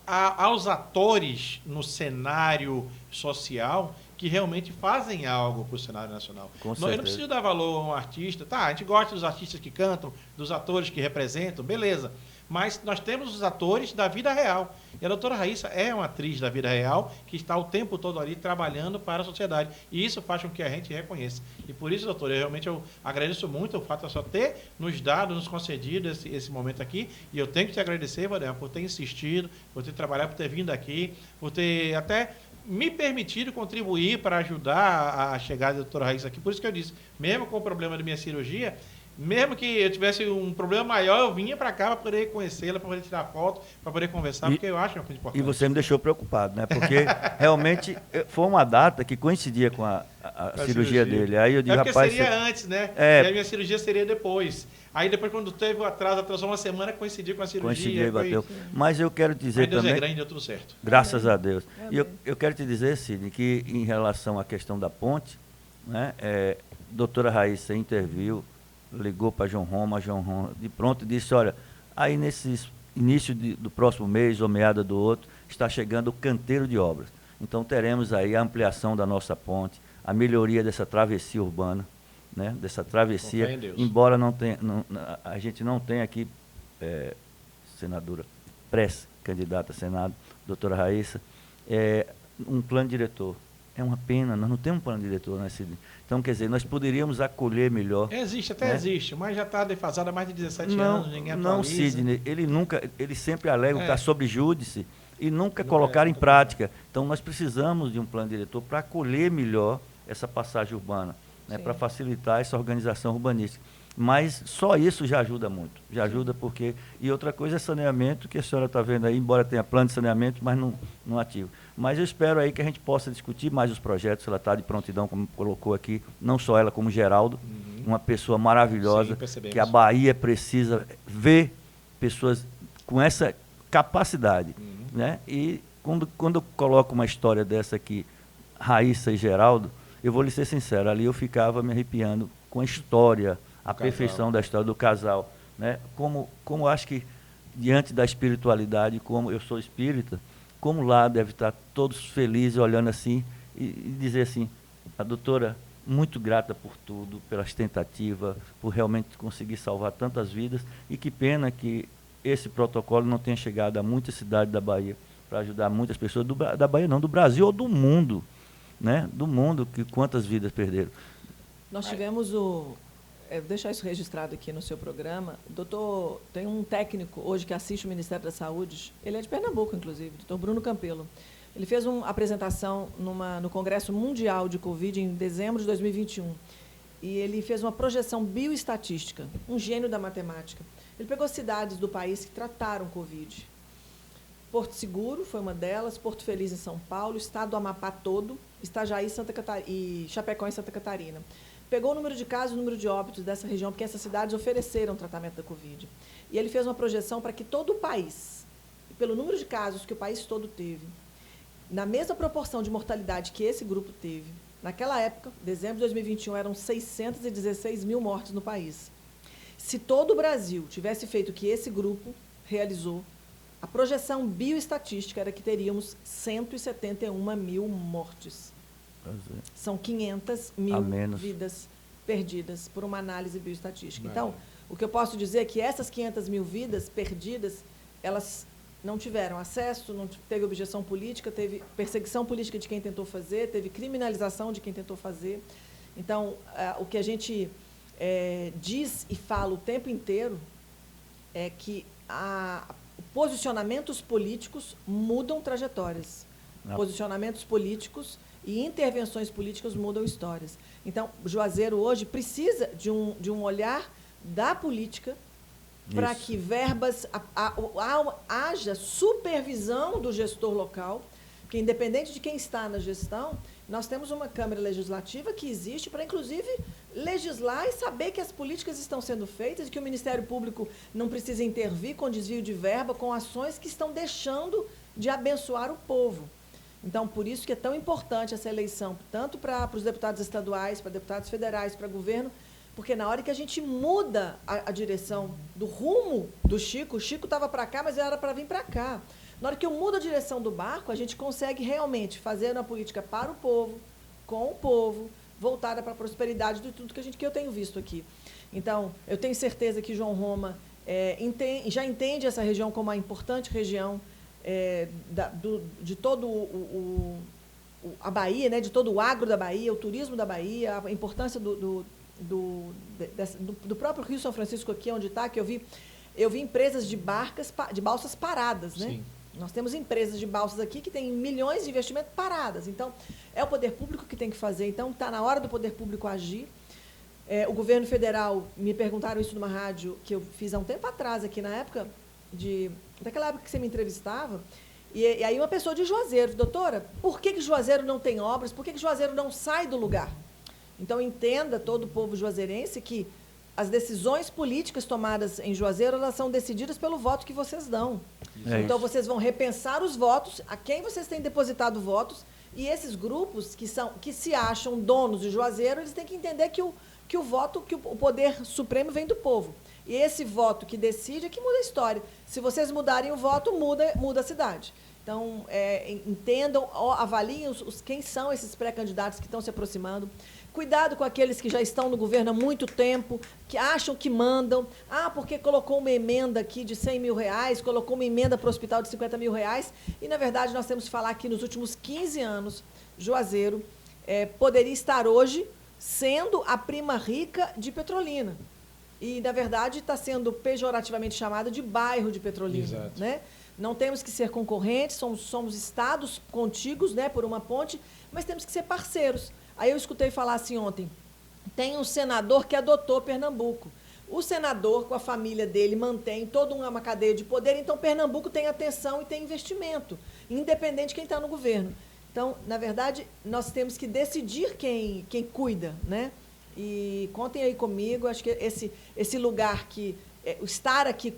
[SPEAKER 2] aos atores no cenário social que realmente fazem algo para o cenário nacional. Eu não preciso dar valor a um artista. Tá, a gente gosta dos artistas que cantam, dos atores que representam, beleza. Mas nós temos os atores da vida real. E a doutora Raíssa é uma atriz da vida real que está o tempo todo ali trabalhando para a sociedade. E isso faz com que a gente reconheça. E por isso, doutora, eu agradeço muito o fato de só ter nos dado, nos concedido esse momento aqui. E eu tenho que te agradecer, Vadema, por ter insistido, por ter trabalhado, por ter vindo aqui, por ter até me permitido contribuir para ajudar a chegada da doutora Raíssa aqui. Por isso que eu disse, mesmo com o problema da minha cirurgia, Mesmo que eu tivesse um problema maior, eu vinha para cá para poder conhecê-la, para poder tirar foto, para poder conversar, porque eu acho uma coisa importante.
[SPEAKER 4] E você me deixou preocupado, né? Porque realmente foi uma data que coincidia com a cirurgia dele. Aí eu digo,
[SPEAKER 2] porque
[SPEAKER 4] rapaz...
[SPEAKER 2] seria antes, né?
[SPEAKER 4] É.
[SPEAKER 2] E a minha cirurgia seria depois. Aí depois, quando teve o atraso, atrasou uma semana, coincidiu com a cirurgia.
[SPEAKER 4] Coincidiu e bateu. Mas eu quero dizer
[SPEAKER 2] Mas Deus
[SPEAKER 4] também...
[SPEAKER 2] é grande, deu tudo certo.
[SPEAKER 4] Graças a Deus.
[SPEAKER 1] Amém.
[SPEAKER 4] E eu quero te dizer, Sidney, que em relação à questão da ponte, né, doutora Raíssa interviu, ligou para João Roma de pronto disse, olha, aí nesse início do próximo mês ou meada do outro, está chegando o canteiro de obras. Então teremos aí a ampliação da nossa ponte, a melhoria dessa travessia urbana, né, dessa travessia, embora a gente não tenha aqui, senadora, pré-candidata a Senado, doutora Raíssa, um plano diretor. É uma pena, nós não temos um plano diretor, né, Sidney? Então, quer dizer, nós poderíamos acolher melhor.
[SPEAKER 2] Existe, até existe, mas já está defasado há mais de 17
[SPEAKER 4] não,
[SPEAKER 2] anos, ninguém
[SPEAKER 4] não,
[SPEAKER 2] atualiza.
[SPEAKER 4] Sidney, ele sempre alega que está sob júdice e nunca colocaram em prática. Então, nós precisamos de um plano diretor para acolher melhor essa passagem urbana, né, para facilitar essa organização urbanística. Mas só isso já ajuda muito, já ajuda porque... E outra coisa é saneamento, que a senhora está vendo aí, embora tenha plano de saneamento, mas não ativa. Mas eu espero aí que a gente possa discutir mais os projetos, ela está de prontidão, como colocou aqui, não só ela, como Geraldo, uma pessoa maravilhosa, que a Bahia precisa ver pessoas com essa capacidade. Né? E quando eu coloco uma história dessa aqui, Raíssa e Geraldo, eu vou lhe ser sincero, ali eu ficava me arrepiando com a história, a perfeição da história do casal, né? Como acho que diante da espiritualidade, como eu sou espírita, como lá deve estar todos felizes olhando assim e dizer assim, a doutora muito grata por tudo, pelas tentativas, por realmente conseguir salvar tantas vidas, e que pena que esse protocolo não tenha chegado a muitas cidades da Bahia para ajudar muitas pessoas da Bahia não, do Brasil ou do mundo, né? Do mundo, que quantas vidas perderam.
[SPEAKER 1] Nós tivemos deixar isso registrado aqui no seu programa. Doutor, tem um técnico hoje que assiste o Ministério da Saúde, ele é de Pernambuco, inclusive, doutor Bruno Campelo. Ele fez uma apresentação no Congresso Mundial de Covid em dezembro de 2021. E ele fez uma projeção bioestatística, um gênio da matemática. Ele pegou cidades do país que trataram Covid. Porto Seguro foi uma delas, Porto Feliz em São Paulo, estado do Amapá todo, Itajaí e Chapecó em Santa Catarina. Pegou o número de casos e o número de óbitos dessa região, porque essas cidades ofereceram tratamento da Covid. E ele fez uma projeção para que todo o país, pelo número de casos que o país todo teve, na mesma proporção de mortalidade que esse grupo teve, naquela época, dezembro de 2021, eram 616 mil mortes no país. Se todo o Brasil tivesse feito o que esse grupo realizou, a projeção bioestatística era que teríamos 171 mil mortes. São 500 mil vidas perdidas por uma análise bioestatística. Então, o que eu posso dizer é que essas 500 mil vidas perdidas, elas não tiveram acesso, não teve objeção política, teve perseguição política de quem tentou fazer, teve criminalização de quem tentou fazer. Então, o que a gente diz e fala o tempo inteiro é que posicionamentos políticos mudam trajetórias. Posicionamentos políticos e intervenções políticas mudam histórias. Então, Juazeiro hoje precisa de um olhar da política para que verbas, haja supervisão do gestor local, porque independente de quem está na gestão, nós temos uma Câmara Legislativa que existe para, inclusive, legislar e saber que as políticas estão sendo feitas e que o Ministério Público não precisa intervir com desvio de verba, com ações que estão deixando de abençoar o povo. Então, por isso que é tão importante essa eleição, tanto para os deputados estaduais, para deputados federais, para governo, porque na hora que a gente muda a direção do rumo do Chico, o Chico estava para cá, mas era para vir para cá. Na hora que eu mudo a direção do barco, a gente consegue realmente fazer uma política para o povo, com o povo, voltada para a prosperidade de tudo que eu tenho visto aqui. Então, eu tenho certeza que João Roma já entende essa região como uma importante região de todo a Bahia, né, de todo o agro da Bahia, o turismo da Bahia, a importância do próprio Rio São Francisco aqui, onde está, que eu vi empresas de balsas paradas, né? Sim. Nós temos empresas de balsas aqui que têm milhões de investimentos paradas. Então, é o poder público que tem que fazer. Então, está na hora do poder público agir. O governo federal, me perguntaram isso numa rádio que eu fiz há um tempo atrás, aqui na época, daquela época que você me entrevistava, e aí uma pessoa de Juazeiro, doutora, por que Juazeiro não tem obras? Por que Juazeiro não sai do lugar? Então, entenda, todo o povo juazeirense, que as decisões políticas tomadas em Juazeiro, elas são decididas pelo voto que vocês dão. Então, vocês vão repensar os votos, a quem vocês têm depositado votos, e esses grupos que se acham donos de Juazeiro, eles têm que entender que o poder supremo vem do povo. E esse voto que decide é que muda a história. Se vocês mudarem o voto, muda a cidade. Então, entendam, avaliem quem são esses pré-candidatos que estão se aproximando. Cuidado com aqueles que já estão no governo há muito tempo, que acham que mandam. Porque colocou uma emenda aqui de 100 mil reais, colocou uma emenda para o hospital de 50 mil reais. E, na verdade, nós temos que falar que nos últimos 15 anos, Juazeiro poderia estar hoje sendo a prima rica de Petrolina. E, na verdade, está sendo pejorativamente chamada de bairro de Petrolina.
[SPEAKER 2] Exato.
[SPEAKER 1] Né? Não temos que ser concorrentes, somos estados contíguos, né, por uma ponte, mas temos que ser parceiros. Aí eu escutei falar assim ontem, tem um senador que adotou Pernambuco. O senador, com a família dele, mantém toda uma cadeia de poder, então Pernambuco tem atenção e tem investimento, independente de quem está no governo. Então, na verdade, nós temos que decidir quem cuida, né? E contem aí comigo, acho que esse lugar que... estar aqui,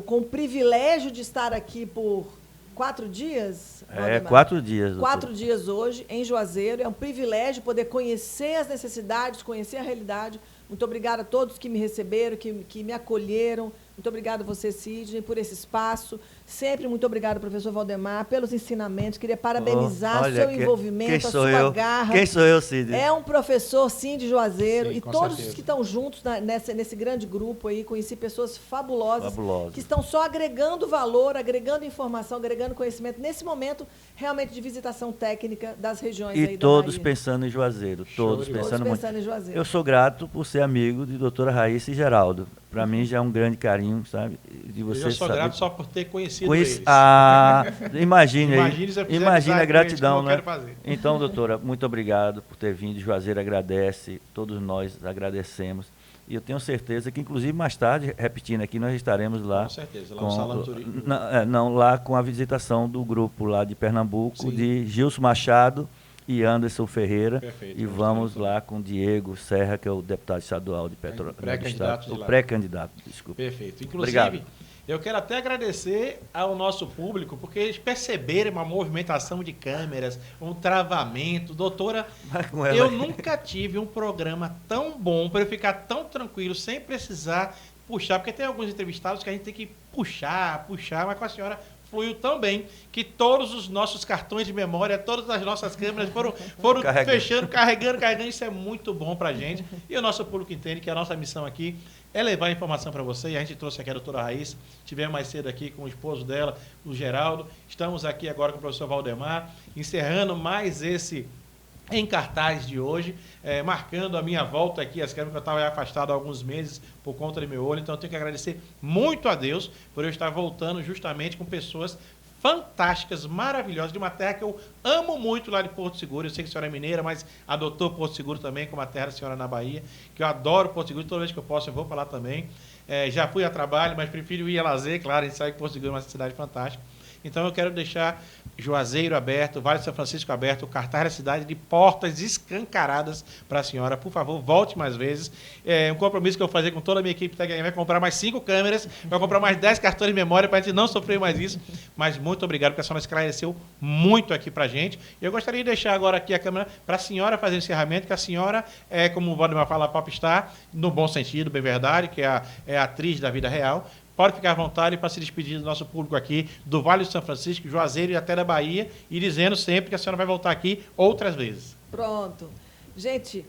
[SPEAKER 1] com o privilégio de estar aqui por 4 dias?
[SPEAKER 4] 4 dias. Doutor.
[SPEAKER 1] 4 dias hoje, em Juazeiro. É um privilégio poder conhecer as necessidades, conhecer a realidade. Muito obrigada a todos que me receberam, que me acolheram. Muito obrigada a você, Sidney, por esse espaço. Sempre muito obrigada, professor Valdemar, pelos ensinamentos. Queria parabenizar o seu envolvimento, a sua garra.
[SPEAKER 4] Quem sou eu, Sidney?
[SPEAKER 1] É um professor, sim, de Juazeiro.
[SPEAKER 2] Sim,
[SPEAKER 1] e todos
[SPEAKER 2] certeza.
[SPEAKER 1] os que estão juntos nesse grande grupo aí, conheci pessoas fabulosas, que estão só agregando valor, agregando informação, agregando conhecimento, nesse momento, realmente, de visitação técnica das regiões aí da Bahia.
[SPEAKER 4] E todos pensando em Juazeiro. Todos pensando
[SPEAKER 1] em Juazeiro.
[SPEAKER 4] Eu sou grato por ser amigo de doutora Raíssa e Geraldo. Para mim já é um grande carinho, sabe? De você,
[SPEAKER 2] eu sou grato só por ter conhecido eles.
[SPEAKER 4] Imagine a gratidão,
[SPEAKER 2] né?
[SPEAKER 4] Então, doutora, muito obrigado por ter vindo. Juazeiro agradece, todos nós agradecemos. E eu tenho certeza que, inclusive, mais tarde, repetindo aqui, nós estaremos lá.
[SPEAKER 2] Com certeza, lá no Salão Turístico.
[SPEAKER 4] Lá com a visitação do grupo lá de Pernambuco,
[SPEAKER 2] Sim.
[SPEAKER 4] de Gilson Machado e Anderson Ferreira.
[SPEAKER 2] Perfeito,
[SPEAKER 4] e vamos lá com Diego Serra, que é o deputado estadual de Petrolina.
[SPEAKER 2] Pré-candidato.
[SPEAKER 4] Pré-candidato, desculpa.
[SPEAKER 2] Perfeito. Inclusive,
[SPEAKER 4] obrigado.
[SPEAKER 2] Eu quero até agradecer ao nosso público, porque eles perceberam uma movimentação de câmeras, um travamento. Doutora, eu nunca tive um programa tão bom para eu ficar tão tranquilo, sem precisar puxar, porque tem alguns entrevistados que a gente tem que puxar, mas com a senhora fluiu tão bem que todos os nossos cartões de memória, todas as nossas câmeras foram fechando, carregando. Isso é muito bom para a gente. E o nosso público entende que a nossa missão aqui é levar a informação para você. E a gente trouxe aqui a doutora Raíssa, tivemos mais cedo aqui com o esposo dela, o Geraldo. Estamos aqui agora com o professor Valdemar, encerrando mais esse em cartaz de hoje, marcando a minha volta aqui, as câmeras que eu estava afastado há alguns meses por conta do meu olho, então eu tenho que agradecer muito a Deus por eu estar voltando justamente com pessoas fantásticas, maravilhosas, de uma terra que eu amo muito lá de Porto Seguro. Eu sei que a senhora é mineira, mas adotou Porto Seguro também como a terra da senhora na Bahia, que eu adoro Porto Seguro, toda vez que eu posso eu vou para lá também. Já fui a trabalho, mas prefiro ir a lazer, claro, a gente sabe que Porto Seguro é uma cidade fantástica. Então eu quero deixar Juazeiro aberto, Vale de São Francisco aberto, o cartaz da cidade de portas escancaradas para a senhora. Por favor, volte mais vezes. Um compromisso que eu vou fazer com toda a minha equipe vai comprar mais 5 câmeras, vai comprar mais 10 cartões de memória para a gente não sofrer mais isso. Mas muito obrigado, porque a senhora esclareceu muito aqui para a gente. Eu gostaria de deixar agora aqui a câmera para a senhora fazer o encerramento, que a senhora é, como o Valdemar fala, popstar, no bom sentido, bem verdade, que é a atriz da vida real. Pode ficar à vontade para se despedir do nosso público aqui, do Vale de São Francisco, Juazeiro e até da Bahia, e dizendo sempre que a senhora vai voltar aqui outras vezes.
[SPEAKER 1] Pronto. Gente,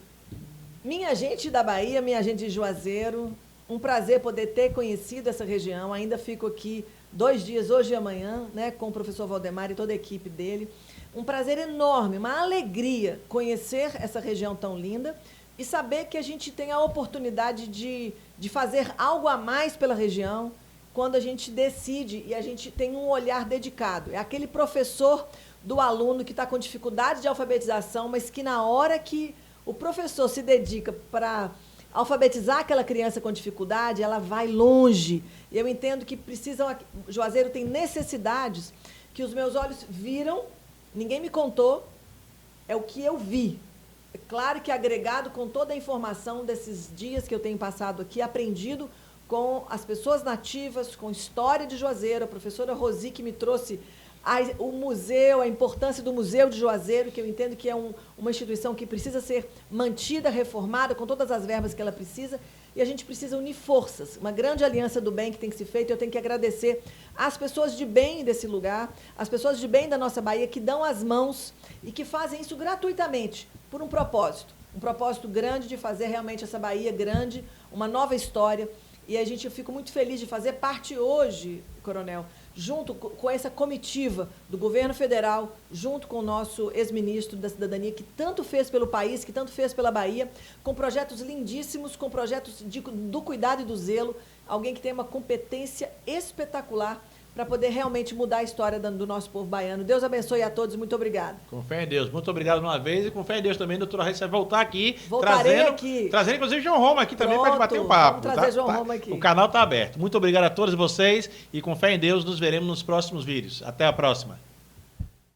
[SPEAKER 1] minha gente da Bahia, minha gente de Juazeiro, um prazer poder ter conhecido essa região. Ainda fico aqui 2 dias, hoje e amanhã, né, com o professor Valdemar e toda a equipe dele. Um prazer enorme, uma alegria conhecer essa região tão linda e saber que a gente tem a oportunidade de fazer algo a mais pela região quando a gente decide e a gente tem um olhar dedicado. É aquele professor do aluno que está com dificuldade de alfabetização, mas que na hora que o professor se dedica para alfabetizar aquela criança com dificuldade, ela vai longe. E eu entendo que Juazeiro tem necessidades que os meus olhos viram, ninguém me contou, é o que eu vi. É claro que agregado com toda a informação desses dias que eu tenho passado aqui, aprendido com as pessoas nativas, com história de Juazeiro, a professora Rosi que me trouxe o museu, a importância do Museu de Juazeiro, que eu entendo que é uma instituição que precisa ser mantida, reformada, com todas as verbas que ela precisa, e a gente precisa unir forças, uma grande aliança do bem que tem que ser feita. Eu tenho que agradecer às pessoas de bem desse lugar, às pessoas de bem da nossa Bahia, que dão as mãos e que fazem isso gratuitamente, por um propósito grande de fazer realmente essa Bahia grande, uma nova história. E eu fico muito feliz de fazer parte hoje, Coronel, junto com essa comitiva do governo federal, junto com o nosso ex-ministro da Cidadania, que tanto fez pelo país, que tanto fez pela Bahia, com projetos lindíssimos, com projetos do cuidado e do zelo, alguém que tem uma competência espetacular para poder realmente mudar a história do nosso povo baiano. Deus abençoe a todos, muito obrigada.
[SPEAKER 2] Com fé em Deus, muito obrigado uma vez, e com fé em Deus também, doutora Raíssa, vai voltar aqui, trazendo inclusive João Roma aqui também para bater um papo.
[SPEAKER 1] Vamos trazer João Roma aqui.
[SPEAKER 2] O canal está aberto. Muito obrigado a todos vocês, e com fé em Deus nos veremos nos próximos vídeos. Até a próxima.